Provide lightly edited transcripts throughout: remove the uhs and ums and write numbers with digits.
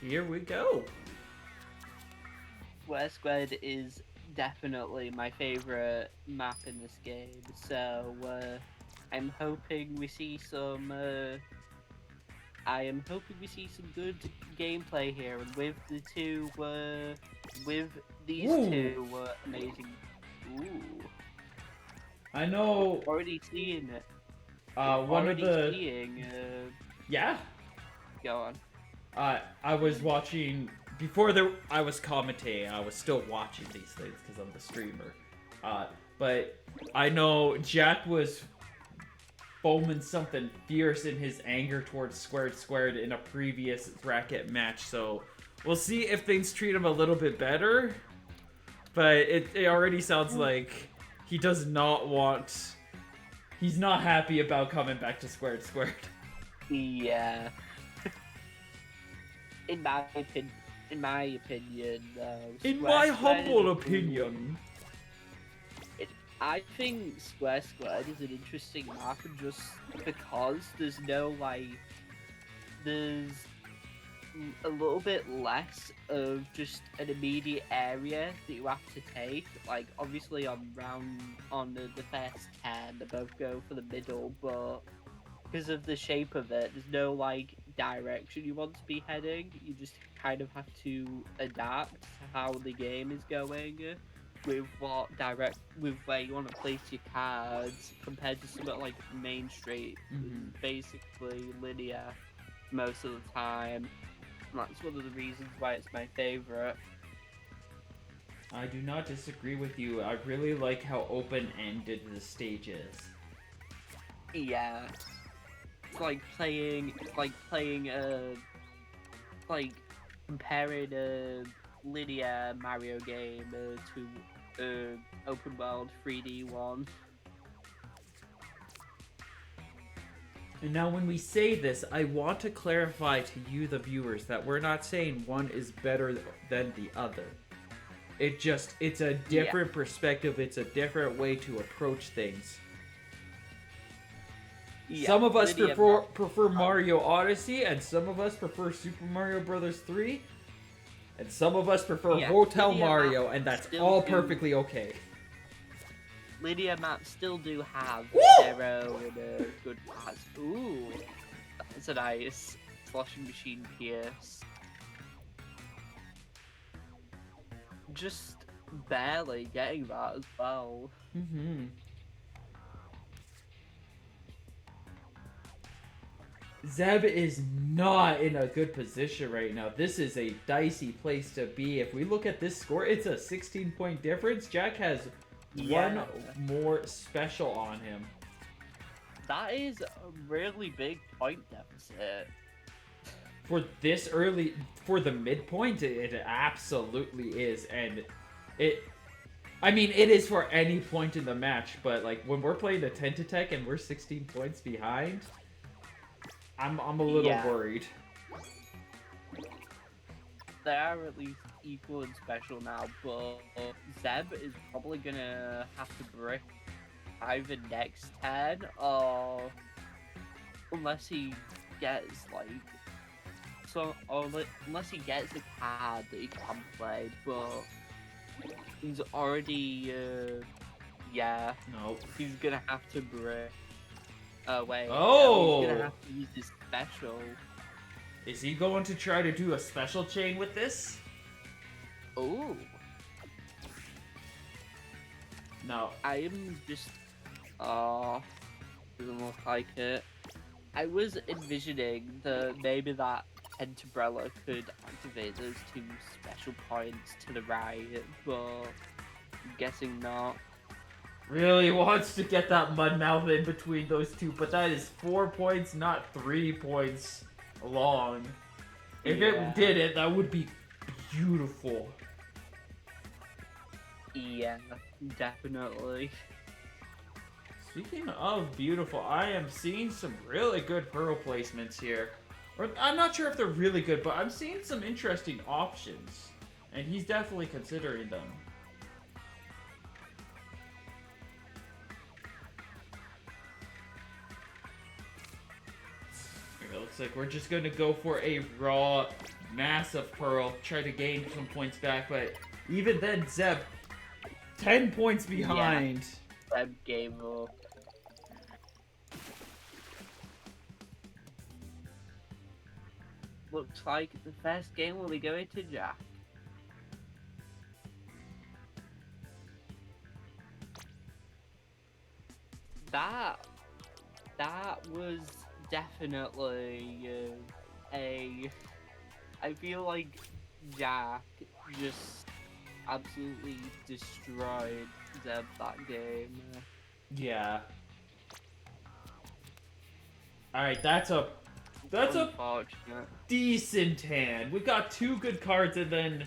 Here we go. Square Squared is definitely my favorite map in this game. So I'm hoping we see some. I am hoping we see some good gameplay here, and with these Ooh, two amazing. Ooh, I know. already seeing it. One of Already the seeing. yeah. Go on. I was watching before I was commentating. I was still watching these things because I'm the streamer. But I know Jack was foaming something fierce in his anger towards Squared in a previous bracket match. So we'll see if things treat him a little bit better. But it already sounds like he does not want. He's not happy about coming back to Squared. Yeah. in my opinion, in my opinion, In Square my Squared is humble a cool. opinion. I think Square Squared is an interesting map just because there's no there's a little bit less of just an immediate area that you have to take. Like obviously on the first 10, they both go for the middle, but because of the shape of it, there's no direction you want to be heading. You just kind of have to adapt to how the game is going with where you want to place your cards compared to something like Main Street, basically linear most of the time. And that's one of the reasons why it's my favorite. I do not disagree with you. I really like how open-ended the stage is. Yeah, it's like playing like comparing a linear Mario game to open world 3D one. And now when we say this, I want to clarify to you, the viewers, that we're not saying one is better than the other. It's a different perspective. It's a different way to approach things. Yeah, Some of us linear prefer Mario Odyssey, and some of us prefer Super Mario Bros. 3, and some of us prefer Hotel linear Mario, and that's all perfectly okay. Linear maps still do have Woo! their own good parts. Ooh, that's a nice sloshing machine pierce. Just barely getting that as well. Mm-hmm. Zeb is not in a good position right now. This is a dicey place to be. If we look at this score, it's a 16-point difference. Jack has one more special on him. That is a really big point deficit. For this early, for the midpoint, it absolutely is. And it is for any point in the match, but like when we're playing the Tentatek and we're 16 points behind, I'm a little worried. They are at least equal and special now, but Zeb is probably gonna have to brick either next turn or unless he gets unless he gets a card that he can play, but he's already Nope. he's gonna have to brick. Wait. Oh! He's gonna have to use his special. Is he going to try to do a special chain with this? Oh. No. I'm just. Doesn't look like it. I was envisioning maybe that Pentabrella could activate those two special points to the right, but I'm guessing not. Really wants to get that Mudmouth in between those two, but that is 4 points, not 3 points long. If it did it, that would be beautiful. Yeah, definitely. Speaking of beautiful, I am seeing some really good pearl placements here. Or, I'm not sure if they're really good, but I'm seeing some interesting options. And he's definitely considering them. It looks like we're just going to go for a raw massive Pearl, try to gain some points back, but even then, Zeb, 10 points behind. Yeah, Zeb gave up. Looks like the first game will be going to Jack. That was definitely I feel like Jack just absolutely destroyed Zeb that game. Yeah. Alright, that's a Unfortunate. decent hand. We got 2 good cards and then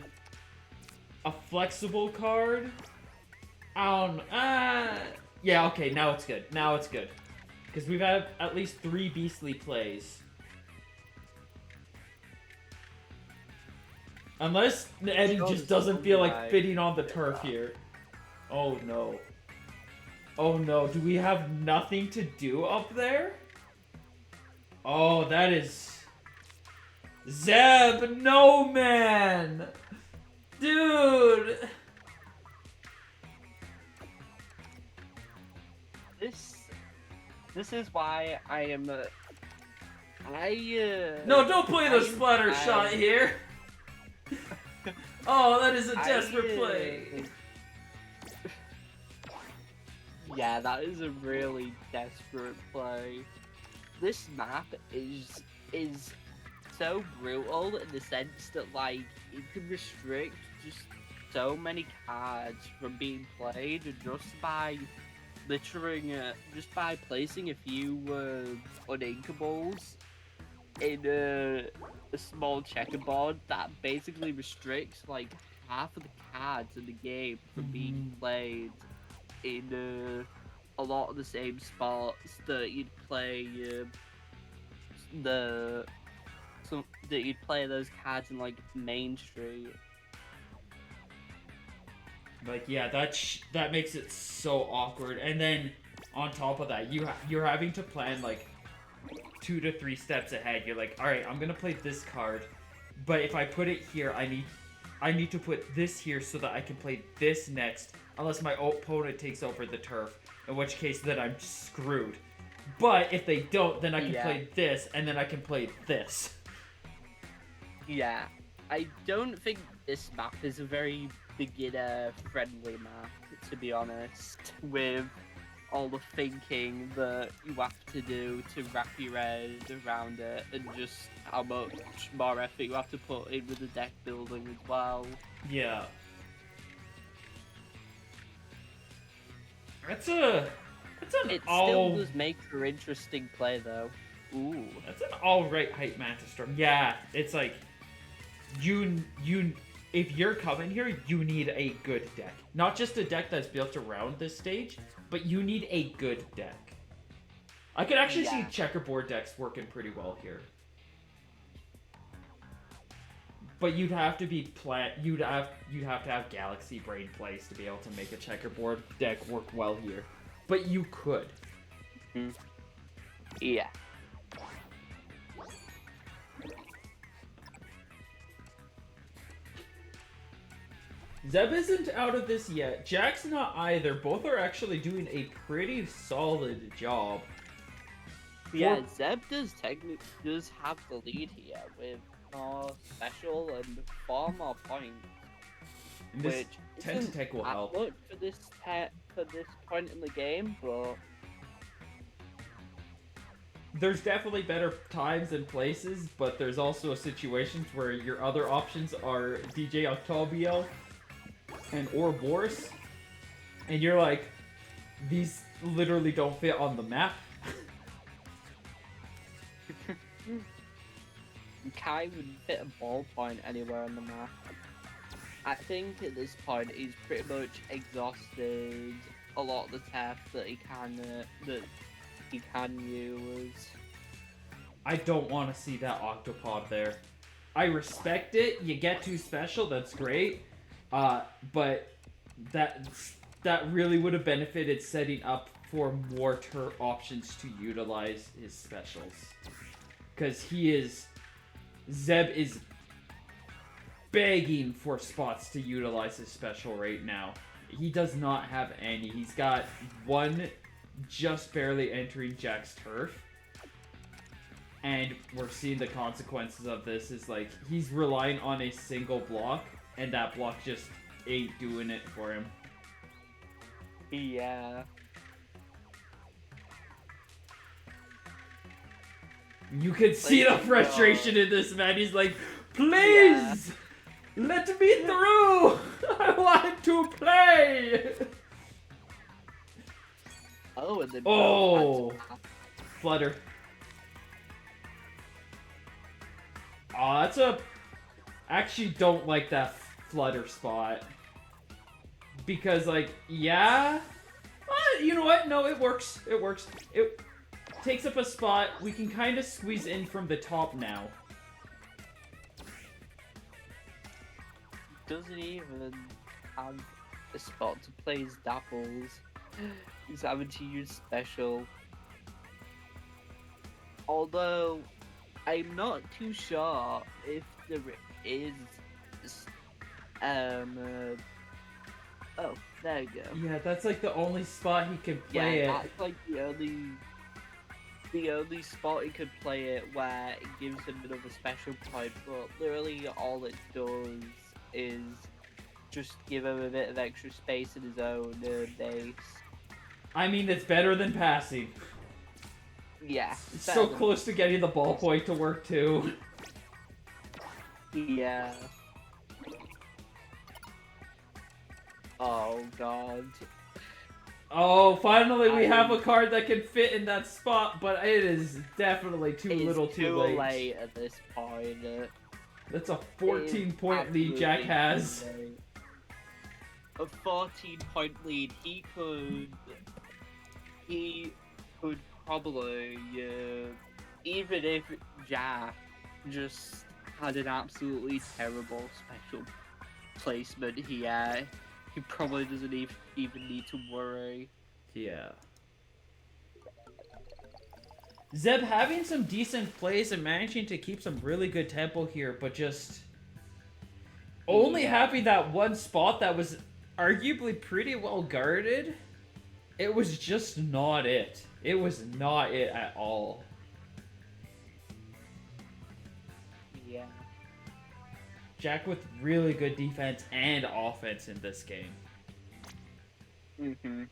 a flexible card. Yeah, okay, now it's good. Now it's good. Because we've had at least 3 beastly plays. Unless Eddie just doesn't feel like fitting on the turf here. Oh no. Oh no, do we have nothing to do up there? Oh, that is... Zeb, no man! Dude! This is why I am No, don't play the splatter shot here! Oh, that is a desperate play! Yeah, that is a really desperate play. This map is so brutal in the sense that, like, it can restrict just so many cards from being played just by just by placing a few uninkables in a small checkerboard that basically restricts like half of the cards in the game from being played in a lot of the same spots that you'd play that you'd play those cards in like Main Street. Like, yeah, that makes it so awkward. And then on top of that, you're having to plan like 2 to 3 steps ahead. You're like, all right, I'm gonna play this card, but if I put it here, I need to put this here so that I can play this next, unless my opponent takes over the turf, in which case then I'm screwed. But if they don't, then I can play this, and then I can play this. Yeah, I don't think this map is a very beginner-friendly map, to be honest, with all the thinking that you have to do to wrap your head around it, and just how much more effort you have to put in with the deck building as well. Yeah. It still does make for interesting play, though. Ooh. That's an alright height Mantis Storm. Yeah, it's like, if you're coming here, you need a good deck. Not just a deck that's built around this stage, but you need a good deck. I could actually see checkerboard decks working pretty well here. But you'd have to be you'd have to have Galaxy Brain plays to be able to make a checkerboard deck work well here. But you could. Yeah. Zeb isn't out of this yet. Jack's not either. Both are actually doing a pretty solid job. Yeah, Zeb does have the lead here with more special and 4 more points. And this which 10 to tech will help. Much for this point in the game, but there's definitely better times and places, but there's also situations where your other options are DJ Octavio and or Boris, and you're like, these literally don't fit on the map. Kai would fit a ballpoint anywhere on the map. I think at this point he's pretty much exhausted a lot of the turf that he can use. I don't want to see that Octopod there. I respect it. You get 2 special, that's great. But that really would have benefited setting up for more options to utilize his specials. Because Zeb is begging for spots to utilize his special right now. He does not have any. He's got one just barely entering Jack's turf. And we're seeing the consequences of this is like he's relying on a single block, and that block just ain't doing it for him. Yeah. You can see the frustration in this man. He's like, please, let me through. I want to play. Oh, and then flutter. Oh, that's a... Actually don't like that flutter spot. Because, like, yeah... you know what? No, it works. It works. It takes up a spot. We can kind of squeeze in from the top now. Doesn't even have a spot to play his dapples. He's having to use special. Although... I'm not too sure if there is. Oh, there you go. Yeah, that's like the only spot he can play it. Yeah, that's like the only spot he could play it where it gives him another special point. But literally, all it does is just give him a bit of extra space in his own base. I mean, it's better than passing. Yeah. It's so close to getting the ballpoint to work too. Yeah. Oh god. Oh, finally we have a card that can fit in that spot, but it is definitely too little too late. Too late at this point. That's a 14-point lead Jack has. A 14-point lead. He could probably, even if Jack just had an absolutely terrible special placement here, he probably doesn't even need to worry. Yeah. Zeb having some decent plays and managing to keep some really good tempo here, but just only having that one spot that was arguably pretty well guarded. It was just not it. It was not it at all. Yeah. Jack with really good defense and offense in this game. Mm-hmm.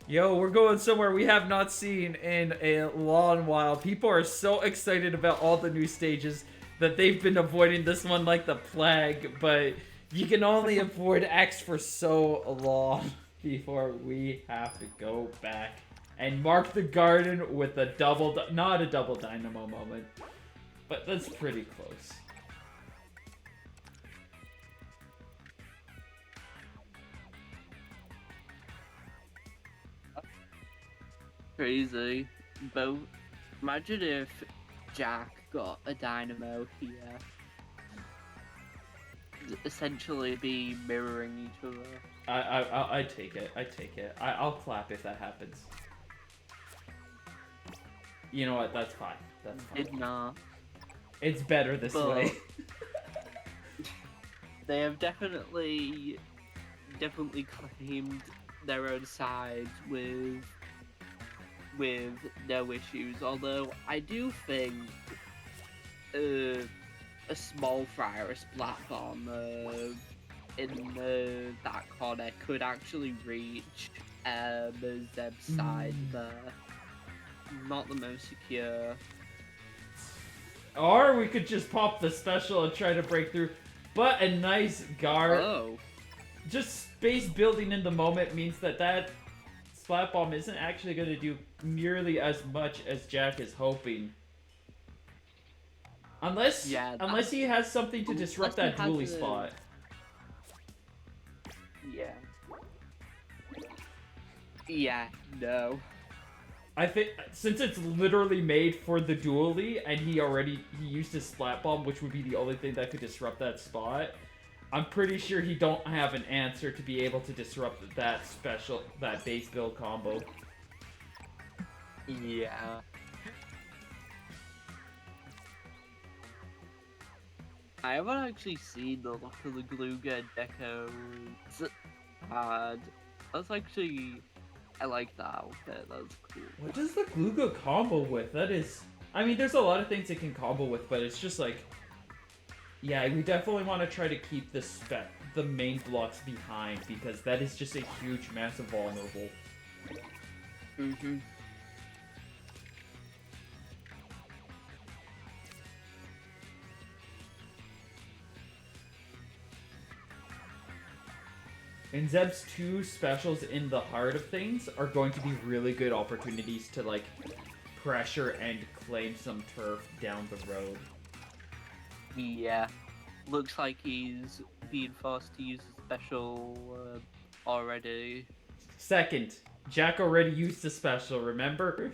Yo, we're going somewhere we have not seen in a long while. People are so excited about all the new stages that they've been avoiding this one like the plague, but you can only avoid X for so long before we have to go back and mark the garden with a not a double dynamo moment, but that's pretty close. Crazy. But imagine if Jack got a dynamo here. Essentially be mirroring each other. I take it. I take it. I'll clap if that happens. You know what? That's fine. That's fine. Did not. It's better this way. They have definitely claimed their own sides with no issues. Although I do think a small fry or a splat bomb in that corner could actually reach Zeb's side there. Not the most secure. Or we could just pop the special and try to break through. But a nice guard. Oh. Just space building in the moment means that splat bomb isn't actually going to do nearly as much as Jack is hoping. Unless he has something to disrupt that dually spot. Yeah. Yeah, no. I think since it's literally made for the dually and he used his splat bomb, which would be the only thing that could disrupt that spot, I'm pretty sure he don't have an answer to be able to disrupt that base build combo. Yeah. I haven't actually seen the look of the Gluga Deco's, and that's actually, I like that outfit. That's cool. What does the Gluga combo with? That is... I mean, there's a lot of things it can combo with, but it's just like... Yeah, we definitely want to try to keep the main blocks behind, because that is just a huge, massive vulnerable. Mm-hmm. And Zeb's 2 specials in the heart of things are going to be really good opportunities to, like, pressure and claim some turf down the road. Yeah. Looks like he's being forced to use a special already. Second, Jack already used the special, remember?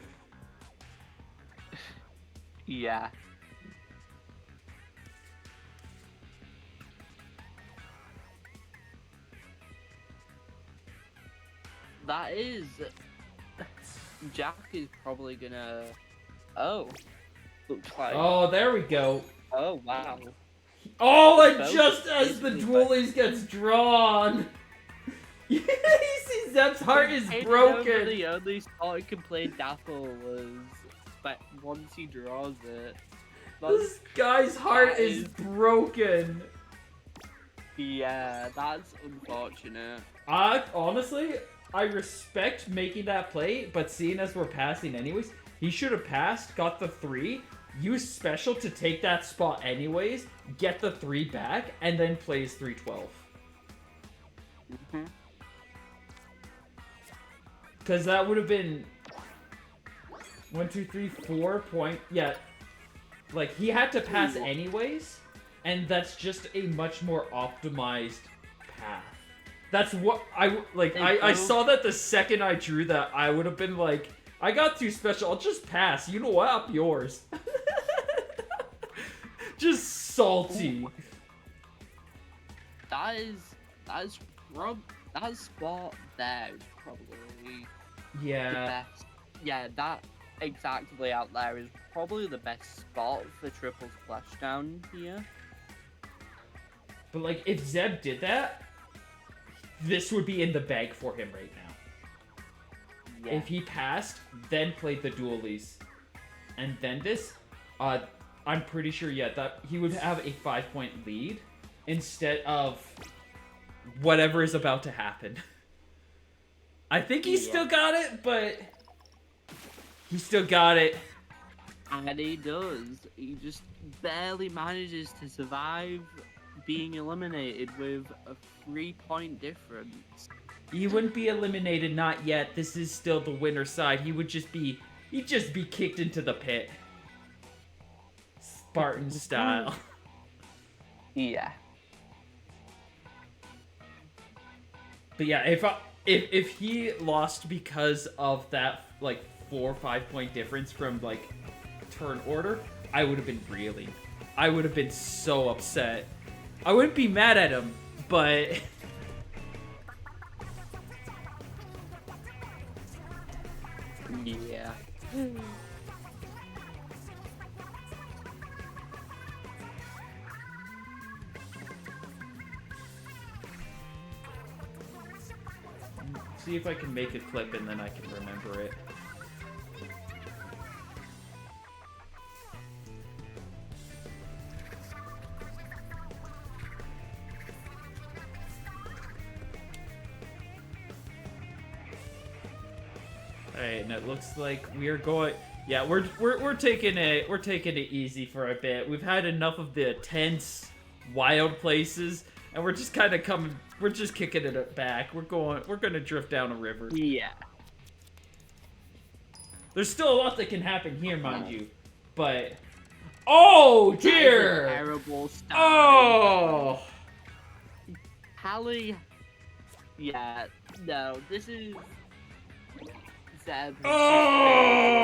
Yeah. That is... Jack is probably gonna... Oh. Looks like... Oh, there we go. Oh, wow. Oh, and Both just as the basically dualies gets drawn! You see Zeb's heart is I broken! remember the only spot he could play Dapple was... But once he draws it... This guy's heart that is broken! Yeah, that's unfortunate. Honestly, I respect making that play, but seeing as we're passing anyways, he should have passed, got the 3, used special to take that spot anyways, get the 3 back, and then plays 312. Mm-hmm. Because that would have been 1, 2, 3, 4 point. Yeah, like he had to pass anyways, and that's just a much more optimized path. That's what I like. I saw that the second I drew that, I would have been like, I got 2 special. I'll just pass. You know what? Up yours. Just salty. Ooh. That spot there is probably the Yeah. best. Yeah, that exact layout there is probably the best spot for triple splashdown here. But like, if Zeb did that, this would be in the bag for him right now. Yeah. If he passed, then played the dualies, and then this, I'm pretty sure, yeah, that he would have a 5-point lead instead of whatever is about to happen. I think he still got it, but he still got it. And he does. He just barely manages to survive being eliminated with a 3-point difference. He wouldn't be eliminated, not yet. This is still the winner side. He'd just be kicked into the pit. Spartan style. Yeah. But yeah, if he lost because of that like 4 or 5 point difference from like turn order, I would have been reeling. I would have been so upset. I wouldn't be mad at him, but Yeah. see if I can make a clip and then I can remember it. Alright, and it looks like we are going. Yeah, we're taking it easy for a bit. We've had enough of the tense, wild places, and we're just kind of coming. We're just kicking it back. We're gonna drift down a river. Yeah. There's still a lot that can happen here, mind you, but oh dear! Terrible stuff. Oh. Hallie. Yeah. No. This is. Zeb. Oh!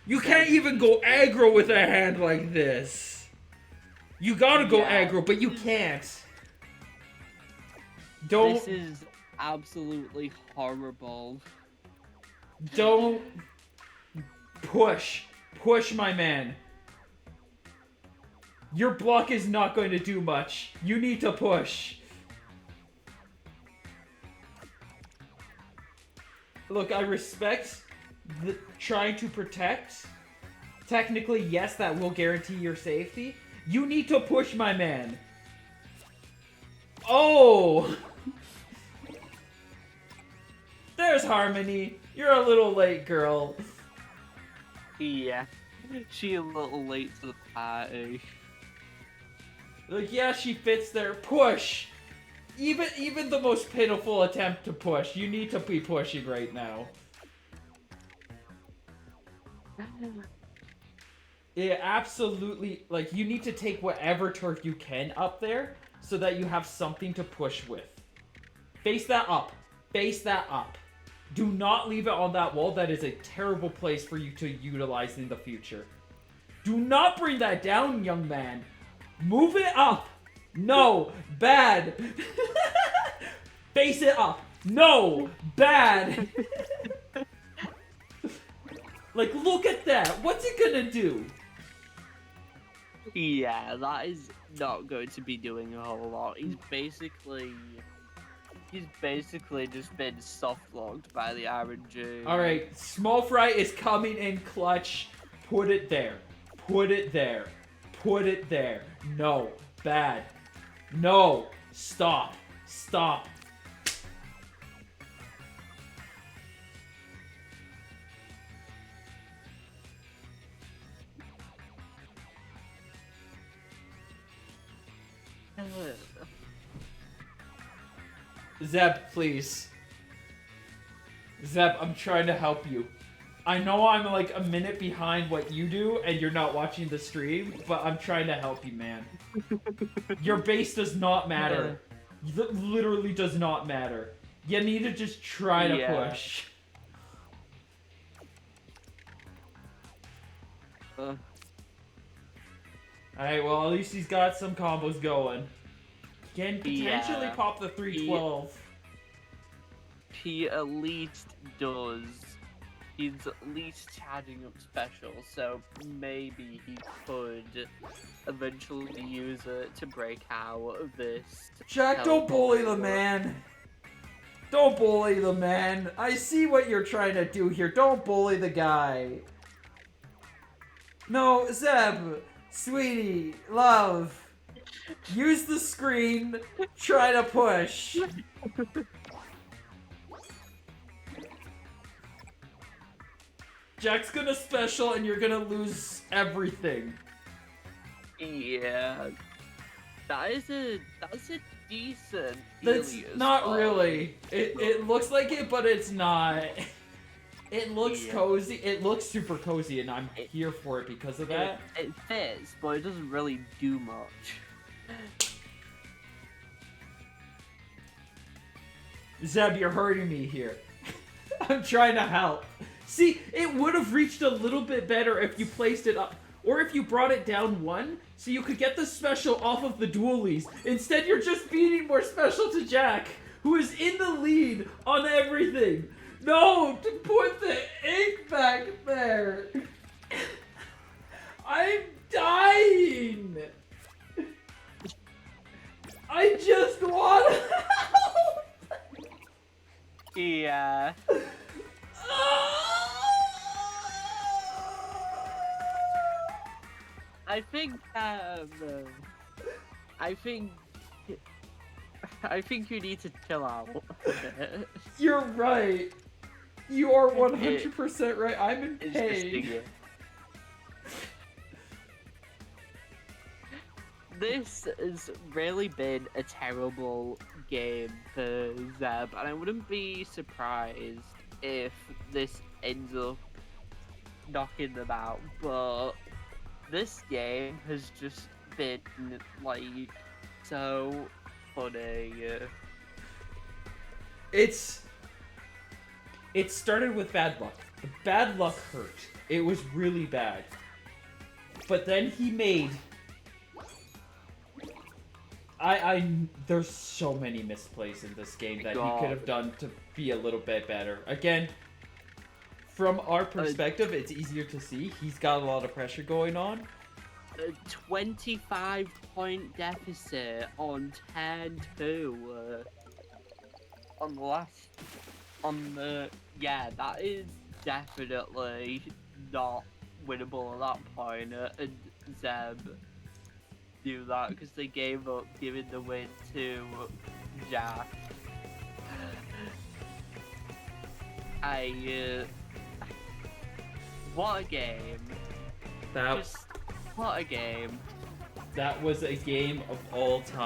You can't even go aggro with a hand like this. You gotta go aggro, but you can't. Don't. This is absolutely horrible. Don't push, my man. Your block is not going to do much. You need to push. Look, I respect the trying to protect. Technically, yes, that will guarantee your safety. You need to push, my man. Oh! There's Harmony. You're a little late, girl. Yeah. She a little late to the party. Like, yeah, she fits there. Push! Even the most pitiful attempt to push, you need to be pushing right now. Yeah, absolutely. Like, you need to take whatever turf you can up there so that you have something to push with. Face that up. Face that up. Do not leave it on that wall. That is a terrible place for you to utilize in the future. Do not bring that down, young man. Move it up. No. Bad. Face it up. No. Bad. Like, look at that. What's it gonna do? Yeah, that is not going to be doing a whole lot. He's basically just been soft-locked by the RNG. Alright, Small Fry is coming in clutch. Put it there. Put it there. Put it there. No. Bad. No. Stop. Stop. Zeb, please. Zeb, I'm trying to help you. I know I'm like a minute behind what you do and you're not watching the stream, but I'm trying to help you, man. Your base does not matter. It literally does not matter. You need to just try to push. Alright, well, at least he's got some combos going. Can potentially pop the 312. He at least does. He's at least charging up special, so maybe he could eventually use it to break out of this. Jack, don't bully the man. Don't bully the man. I see what you're trying to do here. Don't bully the guy. No, Zeb, sweetie, love. Use the screen. Try to push. Jack's gonna special and you're gonna lose everything. Yeah. That's a decent That's Helios not spot. really. It looks like it, but it's not. It looks cozy. It looks super cozy, and I'm here for it because of that. It fits, but it doesn't really do much. Zeb, you're hurting me here. I'm trying to help. See, it would have reached a little bit better if you placed it up, or if you brought it down one, so you could get the special off of the dualies. Instead, you're just feeding more special to Jack, who is in the lead on everything. No, to put the ink back there. I'm dying. I just want to help. Yeah. I think you need to chill out a bit. You're right. You are 100% right. I'm in It's pain. This has really been a terrible game for Zeb, and I wouldn't be surprised if this ends up knocking them out, but this game has just been, like, so funny. It started with bad luck. The bad luck hurt. It was really bad. But then he made... there's so many misplays in this game that he could have done to be a little bit better. Again, from our perspective, it's easier to see. He's got a lot of pressure going on. a 25-point deficit on turn 2 on the last yeah, that is definitely not winnable at that point, and Zeb knew that because they gave up giving the win to Jack. What a game. That Just what a game. that was a game of all time.